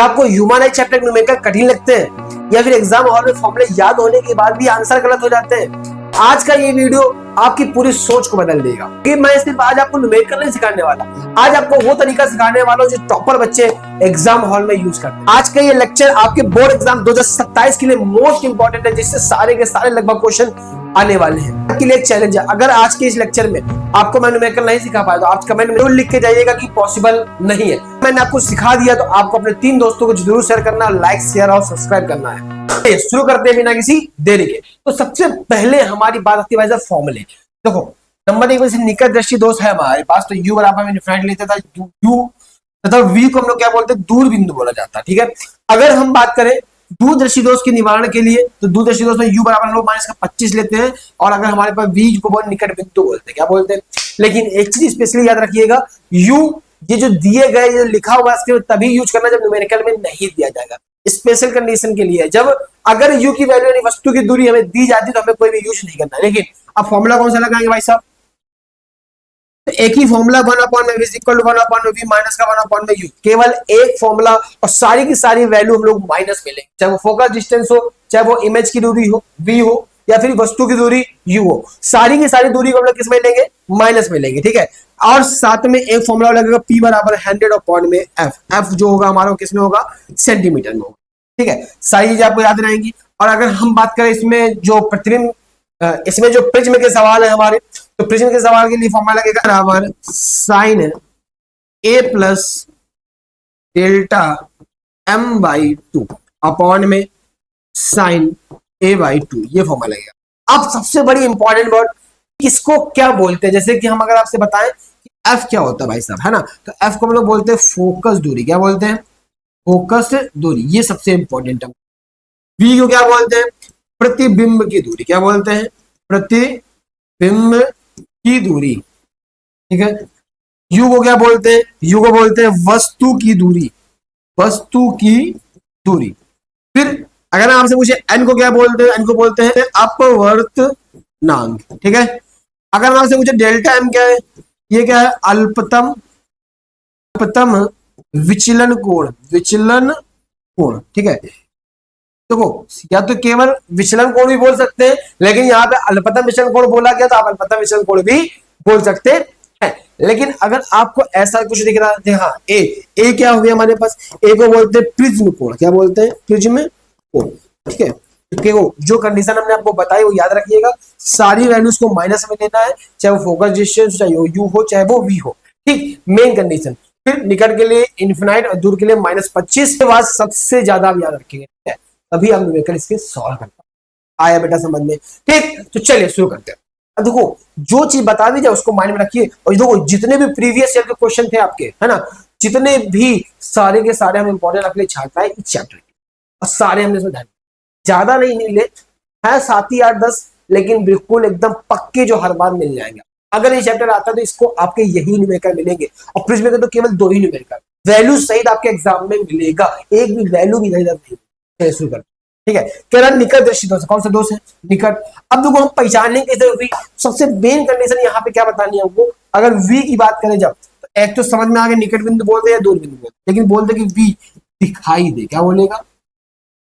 आपको human chapter numerical कठिन लगते हैं या फिर एग्जाम हॉल में फॉर्मूले याद होने के बाद भी आंसर गलत हो जाते हैं, आज का ये वीडियो आपकी पूरी सोच को बदल देगा। कि मैं सिर्फ आज आपको न्यूमेरिकल नहीं सिखाने वाला, आज आपको वो तरीका सिखाने वाला हूं जो टॉपर बच्चे एग्जाम हॉल में यूज करते हैं। आज का ये लेक्चर आपके बोर्ड एग्जाम 2027 के लिए मोस्ट इंपॉर्टेंट है, जिससे सारे के सारे लगभग क्वेश्चन आने वाले हैं। आपके लिए एक चैलेंज है, अगर आज के इस लेक्चर में आपको मैं न्यूमेरिकल नहीं सिखा पाया तो आप कमेंट में लिख के जाइएगा कि पॉसिबल नहीं है। मैंने आपको सिखा दिया तो आपको अपने 3 दोस्तों को जरूर शेयर करना, लाइक शेयर और सब्सक्राइब करना है। शुरू करते हैं बिना किसी देरी के। तो सबसे पहले हमारी बात आती है फॉर्मूले। देखो नंबर 1 में निकट दृष्टि दोष है हमारे पास, तो u बराबर में इनफिनिटी लेते था, u तथा v को हम लोग क्या बोलते हैं, दूर बिंदु बोला जाता है। ठीक है, अगर हम बात करें दूरदर्शी दोष के निवारण के लिए तो दूरदर्शी दोष में u बराबर हम लोग -25 लेते हैं, और अगर हमारे पास v को बोल निकट बिंदु बोलते हैं, क्या बोलते हैं। लेकिन एक चीज स्पेशली याद रखिएगा, u ये जो दिए गए जो लिखा हुआ है तभी यूज करना जब न्यूमेरिकल में नहीं दिया जाएगा। स्पेशल कंडीशन के लिए जब अगर u की वैल्यू यानी वस्तु की दूरी हमें दी जाती है तो हमें कोई भी यूज नहीं करना। लेकिन अब फॉर्मूला कौन सा लगाएंगे भाई साहब, तो एक ही फॉर्मूला 1/v = 1/v माइनस का 1/u, केवल एक फॉर्मूला और सारी की सारी वैल्यू हम लोग माइनस में लेंगे, चाहे वो फोकस डिस्टेंस हो, चाहे वो इमेज की दूरी हो v हो, या फिर वस्तु की दूरी u हो, सारी की सारी दूरी को हम लोग किस में लेंगे, माइनस में लेंगे। ठीक है, और साथ में एक फॉर्मूला लगेगा p बराबर 100/f, f जो होगा हमारा किसमें होगा, सेंटीमीटर में होगा। ठीक है, सारी चीजें आपको याद रहेंगी। और अगर हम बात करें इसमें जो प्रतिबिंब, इसमें जो प्रिज्म के सवाल है हमारे, तो प्रिज्म के सवाल के लिए फॉर्मूला लगेगा बराबर sin a plus delta m/2 upon में sin a/2, ये फॉर्मूला लगेगा। अब सबसे बड़ी इंपॉर्टेंट वर्ड, किसको क्या बोलते हैं। जैसे कि हम अगर आपसे बताएं कि f क्या होता है भाई साहब, है ना, तो f को हम लोग बोलते हैं फोकस दूरी। क्या बोलते हैं, फोकस दूरी, ये सबसे इंपॉर्टेंट है। v को क्या बोलते हैं, प्रतिबिंब की दूरी। क्या बोलते हैं, प्रतिबिंब की दूरी। ठीक है, u को क्या बोलते हैं, u को बोलते हैं वस्तु की दूरी, वस्तु की दूरी। फिर अगर आपसे पूछे n को क्या बोलते हैं, n को बोलते हैं अपवर्तनांक। ठीक है, अगर आपसे पूछे डेल्टा m क्या है, ये क्या है, अल्पतम विचलन कोण, विचलन कोण। ठीक है, देखो या तो केवल विचलन कोण भी बोल सकते हैं, लेकिन यहाँ पे अल्पतम विचलन कोण बोला गया तो आप अल्पतम विचलन कोण भी बोल सकते हैं। लेकिन अगर आपको ऐसा कुछ दिख रहा है, हाँ ए क्या हो गया हमारे पास, ए को बोलते हैं प्रिज्म कोण। क्या बोलते हैं, प्रिज्म कोण। ठीक है, क्योंकि जो कंडीशन हमने आपको बताई वो याद रखिएगा, सारी वैल्यूज को माइनस में लेना है, चाहे वो फोकस डिस्टेंस, चाहे वो u हो, चाहे वो v हो। ठीक, मेन कंडीशन। फिर निकट के लिए इनफिनाइट और दूर के लिए -25 के बाद सबसे ज्यादा आप याद रखेंगे, तभी आप न्यूमेरिकल इसके सॉल्व कर पाएंगे। आया बेटा समझ में। ठीक, तो चलिए शुरू करते हैं। अब देखो जो चीज बता दी जाए उसको माइंड में रखिए, और देखो जितने भी प्रीवियस ईयर के क्वेश्चन थे आपके, है ना, जितने भी सारे के सारे हम इंपॉर्टेंट अपने छात्रा इस चैप्टर के, और सारे हमने इसमें ध्यान, ज्यादा नहीं ले है 7 ही 8-10, लेकिन बिल्कुल एकदम पक्के जो हर बार मिल जाएंगे। अगर ये चैप्टर आता है तो इसको आपके यही न्यूमेरिकल मिलेंगे, और प्रिज्म के तो केवल 2 ही न्यूमेरिकल वैल्यू सहित आपके एग्जाम में मिलेगा, एक भी वैल्यू भी इधर नहीं। शुरू कर। ठीक है, कह रहा निकट दृष्टि दोष, कौन सा दोष है, निकट। अब देखो हम पहचानने कैसे v, सबसे मेन कंडीशन यहाँ पे क्या बतानी है हमको, अगर v की बात करें जब, तो एक तो समझ में आ गया निकट बिंदु बोलते या दूर बिंदु बोलते, लेकिन बोलते कि v दिखाई दे। क्या बोलेगा,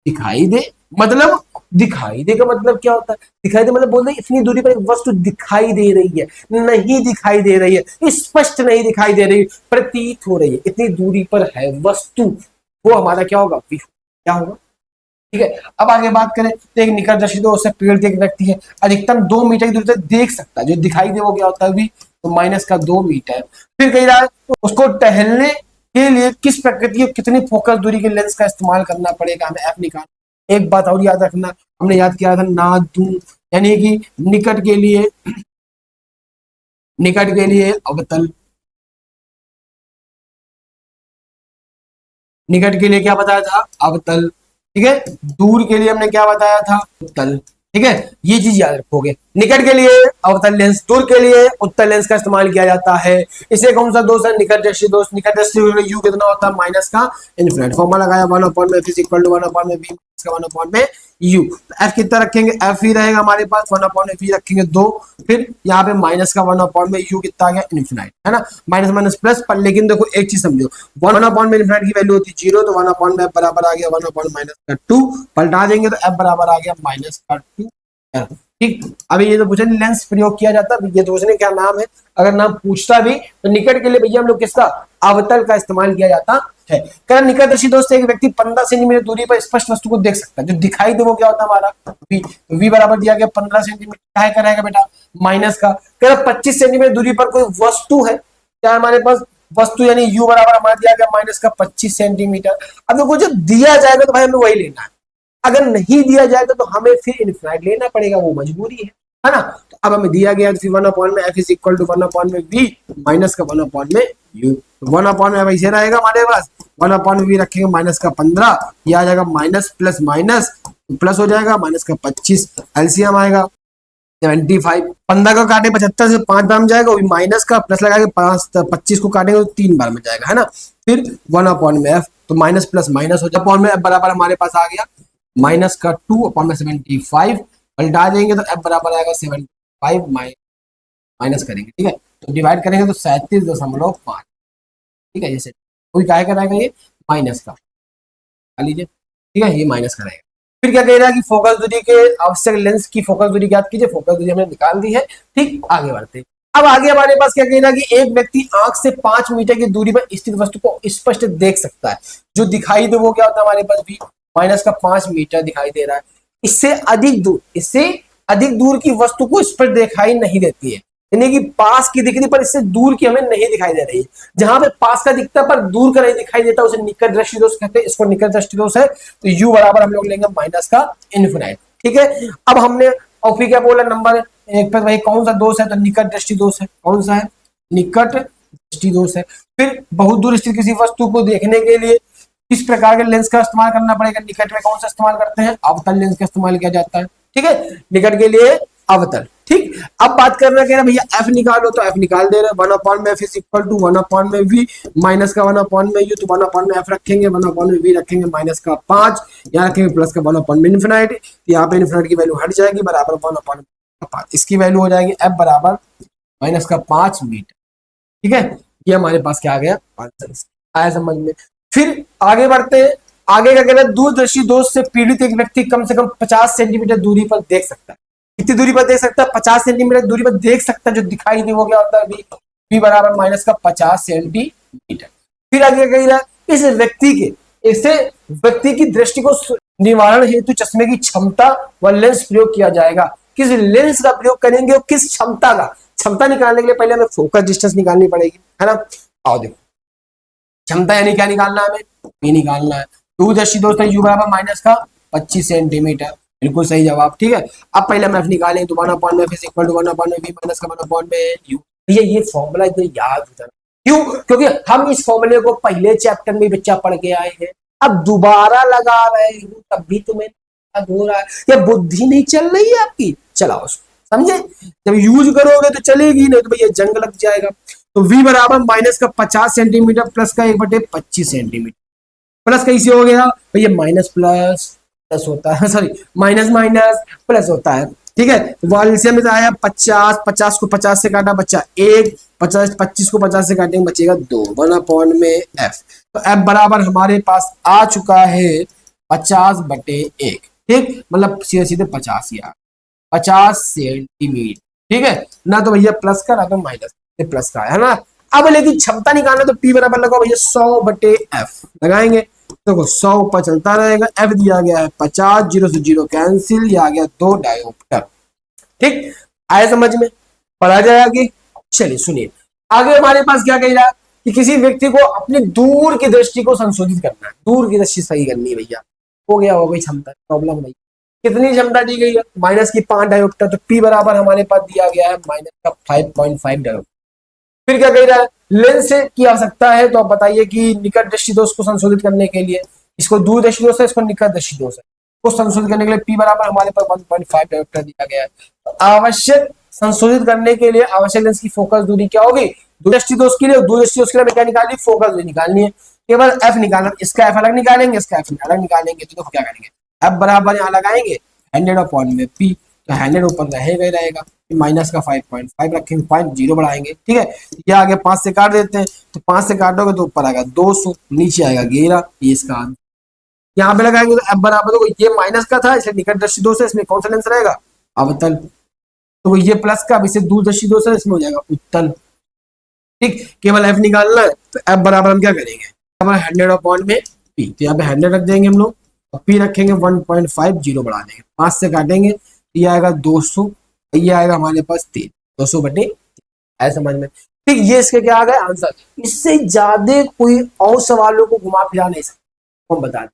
दिखाई दे। मतलब दिखाई दे का मतलब क्या होता है, दिखाई दे मतलब बोलते इतनी दूरी पर एक वस्तु दिखाई दे रही है, नहीं दिखाई दे रही है, स्पष्ट नहीं दिखाई दे रही, प्रतीत हो रही है, इतनी दूरी पर है वस्तु, वो हमारा क्या होगा, v। क्या होगा। ठीक है, अब आगे बात करें तो एक निकटदर्शी दोष से पेड़ के एक व्यक्ति है, अधिकतम 2 मीटर की दूरी तक देख सकता है, जो दिखाई दे वो क्या होता है भी, तो -2 मीटर। फिर कह रहा है उसको टहलने के लिए किस प्रकृति की कितनी फोकस दूरी के लेंस का इस्तेमाल करना पड़ेगा, हमें एफ निकाल। एक बात और याद रखना, हमने याद किया था ना दूर, यानी कि निकट के लिए अवतल, निकट के लिए क्या बताया था, अवतल। ठीक है, दूर के लिए हमने क्या बताया था, उत्तल। ठीक है, ये चीज याद रखोगे, निकट के लिए अवतल लेंस, दूर के लिए उत्तल लेंस का इस्तेमाल किया जाता है। इसे कौन सा दोष है, निकट दृष्टि दोष। निकट दृष्टि u कितना होता है, माइनस का इनफिनिट। फॉर्मूला लगाया 1/f = 1/v का 1 में u। f कितना रखेंगे, f ही रहेगा हमारे पास, 1 में v रखेंगे 2, फिर यहाँ पे माइनस का 1 में u कितना आ गया, इनफिनाइट, है ना, माइनस माइनस प्लस पर। लेकिन देखो एक चीज समझो, 1 में इनफिनाइट की वैल्यू होती है 0, तो 1 में f बराबर आ गया 1 माइनस का 2, पलटा देंगे तो f बराबर आ गया माइनस का 2। ठीक, अभी ये तो पूछा लेंस प्रयोग किया जाता है, ये तो पूछने क्या नाम है, अगर नाम पूछता भी तो निकट के लिए भैया हम लोग किसका, अवतल का इस्तेमाल किया जाता है। कारण निकटदर्शी दोस्त एक व्यक्ति 15 सेंटीमीटर दूरी पर स्पष्ट वस्तु को देख सकता है, जो दिखाई दे वो क्या होता है हमारा v। v बराबर दिया गया 15 सेंटीमीटर, क्या करेगा बेटा, माइनस का, कह रहा 25 सेंटीमीटर दूरी पर कोई वस्तु है, क्या हमारे पास वस्तु, यानी u बराबर हमारा दिया गया माइनस का 25 सेंटीमीटर। अब देखो जो दिया जाएगा तो भाई हमें वही लेना है, अगर नहीं दिया जाएगा तो हमें फिर इनफिनाइट लेना पड़ेगा, वो मजबूरी है ना। तो अब हमें दिया गया फिर 1 में f इज इक्वल टू 1 में v माइनस का 1 में u। 1 में ऐसे रहेगा हमारे पास, 1 में v रखेंगे माइनस का 15, ये आ जाएगा माइनस प्लस माइनस प्लस हो जाएगा माइनस का 25, एलसीएम आएगा 75। 15 को काटे 75 से 5 बार में जाएगा, वो माइनस का प्लस लगा के 25 को काटेंगे तो 3 बार में जाएगा, है ना। फिर 1 में f, तो माइनस प्लस माइनस हो जाएगा, में f बराबर हमारे पास आ गया माइनस का 2 में 75, पलटा देंगे तो f बराबर आएगा 75 माइनस करेंगे, ठीक है, तो डिवाइड करेंगे तो 37.5, ठीक है, जैसे कोई क्या कराएगा ये माइनस का लीजिए, ठीक है, ये माइनस कराएगा। फिर क्या कह रहा है कि फोकस दूरी के आवश्यक लेंस की फोकस दूरी ज्ञात कीजिए, फोकस दूरी हमने निकाल दी है। ठीक, आगे बढ़ते। अब आगे हमारे पास क्या कह रहा है कि एक व्यक्ति आंख से 5 मीटर की दूरी पर स्थित वस्तु को स्पष्ट देख सकता है, जो दिखाई दे वो क्या होता है हमारे पास भी माइनस का 5 मीटर दिखाई दे रहा है। इससे अधिक दूर की वस्तु को स्पष्ट दिखाई नहीं देती है, यानी कि पास की दिखने पर इससे दूर की हमें नहीं दिखाई दे रही है। जहां पे पास का दिखता पर दूर का नहीं दिखाई देता उसे निकट दृष्टि दोष कहते हैं, इसको निकट दृष्टि दोष है। तो u बराबर हम लोग लेंगे माइनस का इनफिनाइट, ठीक है। अब हमने और फिर क्या बोला नंबर एक पर, भाई कौन सा दोष है, तो निकट दृष्टि दोष है। कौन सा है, निकट दृष्टि दोष है। फिर बहुत दूर स्थित किसी वस्तु को देखने के लिए किस प्रकार के लेंस का इस्तेमाल करना पड़ेगा, निकट में कौन सा इस्तेमाल करते हैं, अवतल लेंस का इस्तेमाल किया जाता है, ठीक है, निकट के लिए अवतल। ठीक, अब बात करना कह रहा भैया f निकालो, तो f निकाल दे रहे हैं 1 में f इज इक्वल टू 1 में v माइनस का 1 में u, तो 1 में f रखेंगे, 1 में v रखेंगे माइनस का 5, यहाँ रखेंगे प्लस का 1 में इनफिनाइट, यहाँ पे इनफिनाइट की वैल्यू हट जाएगी, बराबर 1 में 5, इसकी वैल्यू हो जाएगी f बराबर माइनस का 5 मीटर, ठीक है। ये हमारे पास क्या आ गया आंसर, आया समझ में। फिर आगे बढ़ते हैं, आगे का कहना है दूरदर्शी दोष से पीड़ित एक व्यक्ति कम से कम 50 सेंटीमीटर दूरी पर देख सकता है। कितनी दूरी पर देख सकता है, 50 सेंटीमीटर दूरी पर देख सकता है, जो दिखाई दे वो क्या होता है v बराबर माइनस का 50 सेंटीमीटर। फिर आगे कह रहा है इस व्यक्ति की दृष्टि को निवारण हेतु चश्मे की क्षमता व लेंस प्रयोग किया जाएगा। किस लेंस का प्रयोग करेंगे और किस क्षमता का, क्षमता निकालने के लिए पहले हमें फोकस डिस्टेंस निकालनी पड़ेगी, है ना। आओ देखो, क्षमता यानी क्या निकालना है, हमें v निकालना है। दूरदर्शी दोस्त है u बराबर माइनस का 25 सेंटीमीटर, बिल्कुल सही जवाब, ठीक है। अब पहले हम f निकालें, तो 1 में f इज इक्वल टू 1 में v माइनस का 1 में u। ये फॉर्मूला इतना याद होता है, क्यों, क्योंकि हम इस फॉर्मूले को पहले चैप्टर में बच्चा पढ़ के आए हैं, अब दोबारा लगा रहे हूँ तब भी तुम्हें हो रहा है, या बुद्धि नहीं चल रही है आपकी, चलाओ उसको, समझे, जब यूज करोगे तो चलेगी, नहीं तो भैया जंग लग जाएगा। तो v बराबर माइनस का 50 सेंटीमीटर प्लस का 1/25 सेंटीमीटर, प्लस कैसे हो गया भैया, माइनस प्लस प्लस होता है, सॉरी माइनस माइनस प्लस होता है, ठीक है। वालसियम में आया 50 को 50 से काटा बच्चा 1, 25 को 50 से काटेंगे बचेगा 2, 1 में f। तो f बराबर हमारे पास आ चुका है 50/1, ठीक, मतलब सीधे सीधे 50 या 50 सेंटीमीटर, ठीक है ना। तो भैया प्लस का, ना तो माइनस, प्लस का है ना। अब लेकिन क्षमता निकालना, तो p बराबर लगाओ भैया 100/f लगाएंगे, देखो 100 ऊपर चलता रहेगा, f दिया गया है 50, 0 से 0 कैंसिल, ये आ गया 2 डायोप्टर, ठीक, आया समझ में, पढ़ा जाए आगे। चलिए सुनिए, आगे हमारे पास क्या कह रहा है कि किसी व्यक्ति को अपनी दूर की दृष्टि को संशोधित करना है, दूर की दृष्टि सही करनी है भैया, हो गया, हो गई क्षमता, प्रॉब्लम नहीं, कितनी क्षमता दी गई है, माइनस की 5 डायोप्टर, तो p बराबर हमारे पास दिया गया है माइनस का 5.5 डायोप्टर। फिर क्या कह रहा है, लेंस की आवश्यकता है, तो आप बताइए कि निकट दृष्टि दोष को संशोधित करने के लिए, इसको दूर दृष्टि दोष है, इसको निकट दृष्टि दोष है, को संशोधित करने के लिए p बराबर हमारे पास 1.5 डायोप्टर दिया गया है। तो आवश्यक संशोधित करने के लिए आवश्यक लेंस की फोकस दूरी क्या होगी, दूरदृष्टि दोष के लिए, दूरदृष्टि दोष के लिए क्या निकालनी, फोकस दूरी निकालनी है, केवल f निकालना, इसका f अलग निकालेंगे, इसका f अलग निकालेंगे, तो देखो क्या करेंगे, अब बराबर यहाँ लगाएंगे 100 अपॉन में p, तो 100 ऊपर रहेगा ही रहेगा, माइनस का 5.5 रखेंगे, 0 बढ़ाएंगे, ठीक है। ये आगे 5 से काट देते हैं, तो 5 से काटोगे तो ऊपर आएगा 200, नीचे आएगा 11, ये इसका आंसर। यहाँ पे लगाएंगे तो f बराबर, तो ये माइनस का था इसलिए निकट दृष्टि दोष है, इसमें कौन सा लेंस रहेगा, अवतल। तो ये प्लस का, अब इसे दूर दृष्टि दोष है, इसमें हो जाएगा उत्तल। ठीक, केवल f निकालना है, तो f बराबर हम क्या करेंगे, 100 अपॉन में p, तो यहाँ पे 100 रख देंगे हम लोग, और p रखेंगे 1.5, 0 बढ़ा देंगे, 5 से काटेंगे, ये आएगा 200, ये आएगा हमारे पास 3, 200 बटे, ऐसा समझ में। ठीक, ये इसके क्या आ गए आंसर। इससे ज्यादा कोई और सवालों को घुमा फिरा नहीं सकता, हम बता दें।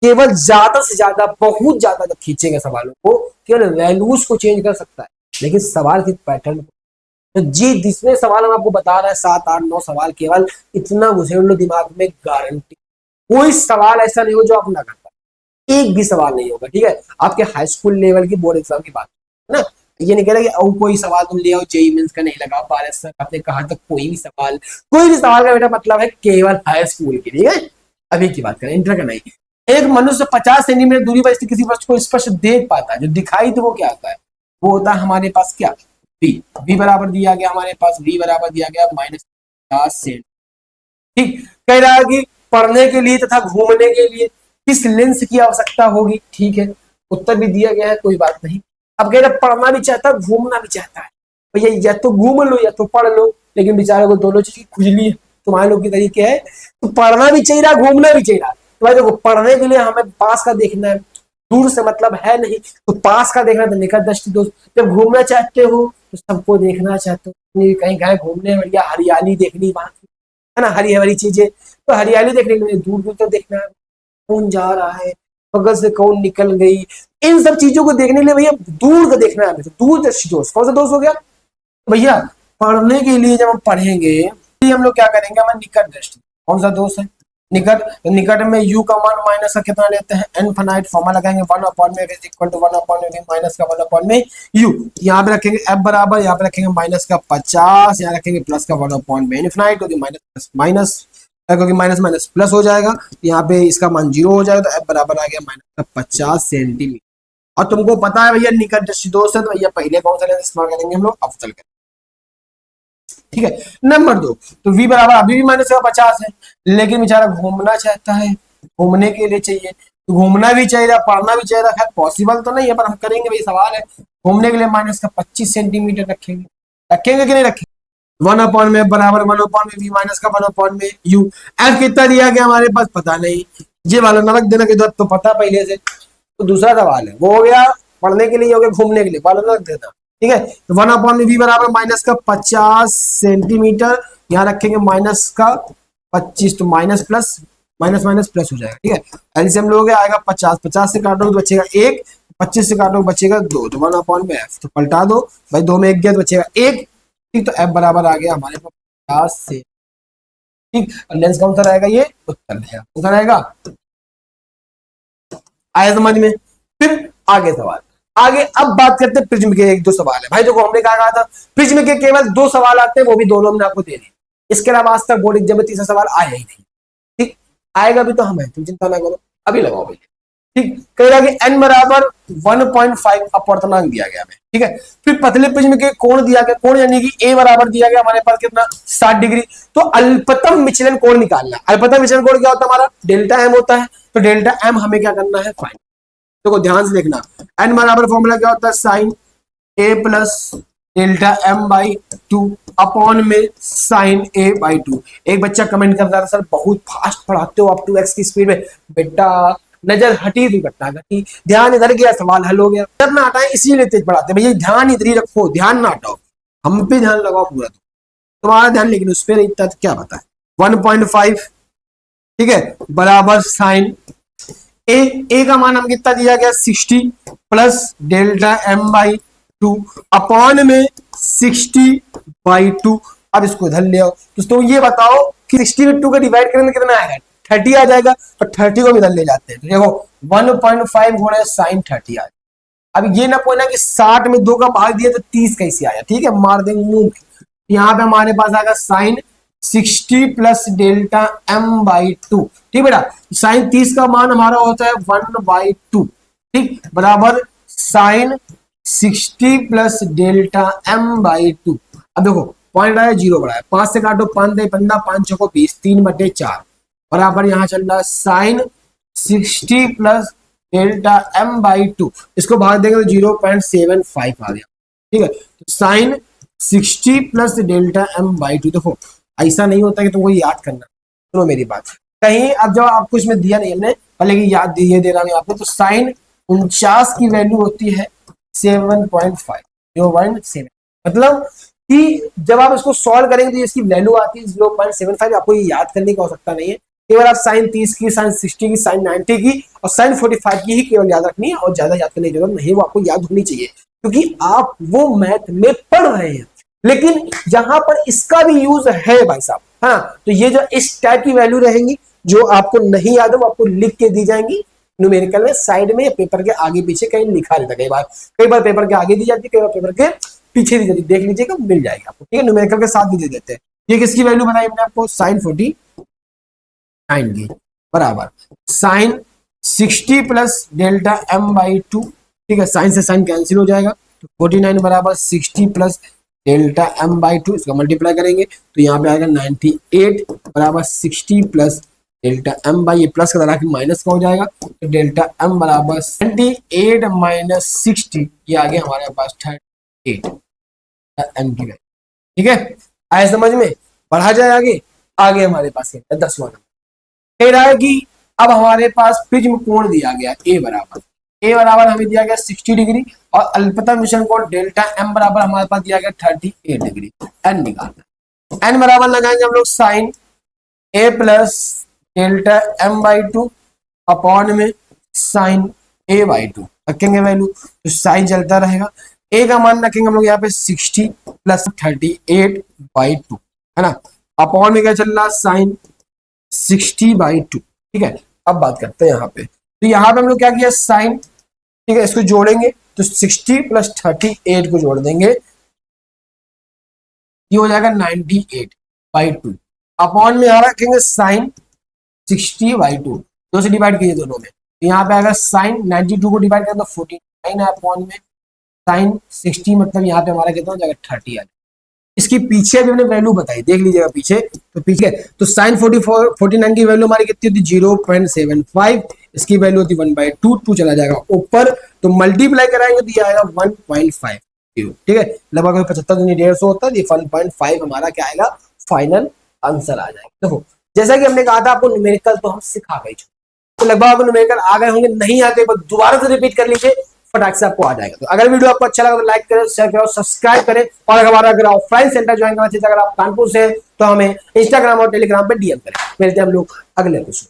केवल ज्यादा से ज्यादा, बहुत ज्यादा जब खींचेंगे सवालों को, केवल वैल्यूज को चेंज कर सकता है, लेकिन सवाल के पैटर्न को, तो जी जितने सवाल हम आपको बता रहे हैं 7, 8, 9 सवाल, केवल इतना घुसेड़ लो दिमाग में, गारंटी कोई सवाल ऐसा नहीं हो जो आप ना कर पाए, एक भी सवाल नहीं होगा। ठीक है, आपके हाई स्कूल लेवल की बोर्ड एग्जाम की बात है ना, ये नहीं कह रहा कि और कोई सवाल तुम ले आओ जेई मेंस का नहीं लगा पा रहे सर, आपने कहा तक कोई भी सवाल का बेटा मतलब है केवल हाई स्कूल के लिए, अभी की बात करें, इंटर का नहीं। एक मनुष्य 50 सेंटीमीटर दूरी पर किसी वस्तु को स्पष्ट देख पाता है, जो दिखाई तो वो क्या आता है, वो होता है हमारे पास क्या, v बराबर दिया गया हमारे पास, v बराबर दिया गया -50 सेंटीमीटर। ठीक, कह रहा है कि पढ़ने के लिए तथा घूमने के लिए किस लेंस की आवश्यकता होगी। ठीक है, उत्तर भी दिया गया है, कोई बात नहीं। अब कह रहा पढ़ना भी चाहता है, घूमना भी चाहता है, भैया या तो घूम लो या तो पढ़ लो, लेकिन बेचारे को दोनों चीज की खुजली है, तुम्हारे लोग की तरीके है, तो पढ़ना भी चाहिए घूमना भी चाहिए। तो भाई देखो, पढ़ने के लिए हमें पास का देखना है, दूर से मतलब है नहीं, तो पास का देखना, तो निकट दृष्टि दोष। जब घूमना चाहते हो तो सबको देखना चाहते हो, कहीं गए घूमने, बढ़िया हरियाली देखनी वहां की, है ना, हरी हरी चीजें, तो हरियाली देखने के लिए दूर दूर तक देखना है, कौन जा रहा है, बगल से कौन निकल गई, इन सब चीजों को देखने के लिए भैया दूर का देखना है, दूर दृष्टि दोष। कौन सा दोष हो गया भैया, पढ़ने के लिए जब हम पढ़ेंगे हम लोग क्या करेंगे, हमें निकट दृष्टि, कौन सा दोष है, निकट। निकट में u का मान माइनस का कितना लेते हैं, इनफिनाइट, फॉर्मूला लगाएंगे 1 अपॉन में इज इक्वल टू 1 अपॉन में माइनस का 1 अपॉन में u, यहाँ पे रखेंगे f बराबर, यहाँ पे रखेंगे माइनस का 50, यहाँ रखेंगे प्लस का 1 अपॉन में इनफिनाइट, क्योंकि माइनस माइनस, क्योंकि माइनस माइनस प्लस हो जाएगा, यहाँ पे इसका मान 0 हो जाएगा, तो f बराबर आ गया माइनस का 50 सेंटीमीटर। और तुमको पता है भैया निकट दृष्टि दोष है, तो भैया पहले कौन सा लेंस इस्तेमाल करेंगे हम लोग, अवतल करेंगे। ठीक है, नंबर 2, तो v बराबर अभी भी माइनस का 50 है, लेकिन बेचारा घूमना चाहता है, घूमने के लिए चाहिए, तो घूमना भी चाहिए, पढ़ना भी चाहिए, खैर पॉसिबल तो नहीं है, पर हम करेंगे, भाई सवाल है। घूमने के लिए माइनस का 25 सेंटीमीटर रखेंगे, रखेंगे कि नहीं रखेंगे, 1 अपॉन में बराबर 1 अपॉन में v माइनस का 1 अपॉन में u। f कितना दिया गया हमारे पास पता नहीं, ये वाला न रख देना, कि तो पता पहले से, तो दूसरा सवाल है वो हो गया पढ़ने के लिए, हो गया घूमने के लिए, वाला न रख देना। ठीक है, तो 1 अपॉन में v बराबर माइनस का 50 सेंटीमीटर, यहाँ रखेंगे माइनस का 25, तो minus plus minus minus plus हो जाएगा। ठीक है, एलसीएम लोगे आएगा 50, 50 से काटोगे तो बचेगा 1, 25 से काटोगे बचेगा 2, तो 1 अपॉन में f, तो पलटा दो भाई, 2 में 1 गया तो बचेगा 1। ठीक, तो f बराबर आ गया हमारे पास 50 से। ठीक, लेंस कौन सा रहेगा, ये उत्तर रहेगा, कौन सा रहेगा, आया समझ में। फिर आगे सवाल, आगे अब बात करते हैं प्रिज्म के, 1-2 सवाल है भाई। देखो हमने कहा था प्रिज्म के केवल 2 सवाल आते हैं, वो भी दोनों हमने आपको दे दिए, इसके अलावा आज तक बोर्ड एग्जाम में तीसरा सवाल आया ही नहीं। ठीक, आएगा भी तो हमें, तुम चिंता ना करो, अभी लगाओ भाई। ठीक, कह रहा कि n बराबर 1.5 अपवर्तनांक दिया गया है। ठीक है, फिर पतले प्रिज्म के कोण दिया गया, कोण यानी कि a बराबर दिया गया हमारे पास कितना 60 डिग्री, तो अल्पतम विचलन कोण निकालना है। अल्पतम विचलन कोण क्या होता है हमारा, डेल्टा m होता है, तो डेल्टा m हमें क्या करना है, फाइंड। देखो ध्यान से देखना, n बराबर फॉर्मूला क्या होता है, sine a plus delta m by 2 upon में साइन a बाई 2। एक बच्चा कमेंट कर रहा था सर बहुत फास्ट पढ़ाते हो आप 2x की स्पीड में, बेटा नजर हटी दुर्घटना घटी, ध्यान इधर गया सवाल हल हो गया, नजर ना हटाए इसीलिए तेज पढ़ाते भैया, ध्यान इधर ही रखो, ध्यान ना हटाओ, हम पे ध्यान लगाओ पूरा, तुम्हारा ध्यान लेकिन उस पर इतना क्या पता है। 1.5 ठीक है बराबर साइन ए का मान हम कितना दिया गया 60 plus delta m by 2 upon में 60 बाई 2। अब इसको इधर ले आओ, तो ये बताओ कि 60 में 2 का डिवाइड करेंगे कितना आएगा, 30 आ जाएगा, और 30 को भी इधर ले जाते हैं, तो देखो 1.5 गुणा साइन 30 आ जाएगा। अब ये ना पूछना कि 60 में 2 का भाग दिया तो 30 कैसे आया, ठीक है मार देंगे मुंह। यहाँ पे हमारे पास आएगा sine 60 plus delta m by 2। ठीक बेटा, साइन 30 का मान हमारा होता है 1/2। ठीक, बराबर sine 60 plus delta m by 2। अब देखो पॉइंट आया, जीरो बढ़ाया, 5 से काटो, 5 दे 15, 5 छको 20, 3/4 बराबर यहाँ चल रहा है sine 60 plus delta m by 2। इसको भाग देंगे तो 0.75 आ गया। ठीक है, तो sine 60 plus delta m by 2। देखो ऐसा नहीं होता कि तुमको याद करना, सुनो मेरी बात। कहीं अब जब आपको इसमें दिया नहीं हमने, पहले कि याद दिए दे रहा हूं आपको, तो साइन 49 की वैल्यू होती है 7.5, 0.7। मतलब कि जब आप इसको सॉल्व करेंगे तो इसकी वैल्यू आती है 0.75। आपको ये याद करने की आवश्यकता नहीं है, केवल आप साइन 30 की, साइन 60 की, साइन 90 की और साइन 45 की ही केवल याद रखनी है, और ज्यादा याद करने की जरूरत नहीं, वो आपको याद होनी चाहिए क्योंकि आप वो मैथ में पढ़ रहे हैं। लेकिन यहां पर इसका भी यूज है भाई साहब। हाँ, तो ये जो इस टाइप की वैल्यू रहेंगी जो आपको नहीं याद है वो आपको लिख के दी जाएंगी न्यूमेरिकल में, साइड में या पेपर के आगे पीछे कहीं लिखा रहता है। कई बार पेपर के आगे दी जाती है, कई बार पेपर के पीछे दी जाती है, देख लीजिएगा मिल जाएगा आपको। ठीक है, न्यूमेरिकल के साथ भी दे देते हैं। ये किसकी वैल्यू बनाई हमने आपको, साइन 49 की बराबर sine 60 plus delta m by 2। ठीक है, साइन से साइन कैंसिल हो जाएगा, तो 49 बराबर 60 प्लस डेल्टा m बाई 2, इसका मल्टीप्लाई करेंगे तो यहाँ पे आएगा 98 बराबर 60 प्लस डेल्टा m बाई, ये प्लस का तरह की माइनस का हो जाएगा, तो डेल्टा m बराबर 98 माइनस 60, ये आ गया हमारे पास 38 m की वैल्यू। ठीक है, आए समझ में, बढ़ा जाए आगे। आगे हमारे पास 10वां नंबर कह रहा है कि अब हमारे पास प्रिज्म कोण दिया गया ए बराबर हमें दिया गया 60 डिग्री और अल्पतम विषम कोण डेल्टा m बराबर हमारे पास दिया गया 38 डिग्री। n निकालना, n बराबर लगाएंगे हम लोग sine a plus delta m by 2 upon में साइन a बाई 2 रखेंगे वैल्यू, तो साइन चलता रहेगा। a का मान रखेंगे हम लोग यहाँ पे 60 प्लस 38 बाई 2 है ना, अपॉन में क्या चल रहा साइन 60 बाई 2। ठीक है, अब बात करते हैं यहाँ पे, तो यहाँ पे हम लोग क्या किया साइन, ठीक है, इसको जोड़ेंगे तो 60 प्लस 38 को जोड़ देंगे, ये हो जाएगा 98 बाई 2 अपॉन में यहाँ रखेंगे साइन 60 बाई 2, 2 से डिवाइड कीजिए दोनों में, तो यहाँ पे आएगा साइन 92 को डिवाइड करें तो 49 अपॉन में साइन 60, मतलब यहाँ पे हमारा कितना हो जाएगा 30 आ। इसकी पीछे भी हमने वैल्यू बताई, देख लीजिएगा पीछे, तो पीछे तो साइन 49 की वैल्यू हमारी कितनी होती 0.75, इसकी वैल्यू होती 1/2, 2 चला जाएगा ऊपर, तो मल्टीप्लाई कराएंगे तो ये आएगा 1.5। ठीक है, लगभग 75 दूनी 150 होता है, ये 1.5 हमारा क्या आएगा फाइनल आंसर आ जाएगा। देखो जैसा कि हमने कहा था आपको न्यूमेरिकल तो हम सिखा गए, तो लगभग आपको न्यूमेरिकल आ गए होंगे, नहीं आते दोबारा से रिपीट कर लीजिए, फटाक से आपको आ जाएगा। तो अगर वीडियो आपको अच्छा लगा तो लाइक करें, शेयर करें, सब्सक्राइब करें, और हमारा अगर ऑफलाइन सेंटर ज्वाइन करना चाहिए, अगर आप कानपुर से, तो हमें इंस्टाग्राम और टेलीग्राम पे डीएम करें। मिलते हैं हम लोग अगले एपिसोड।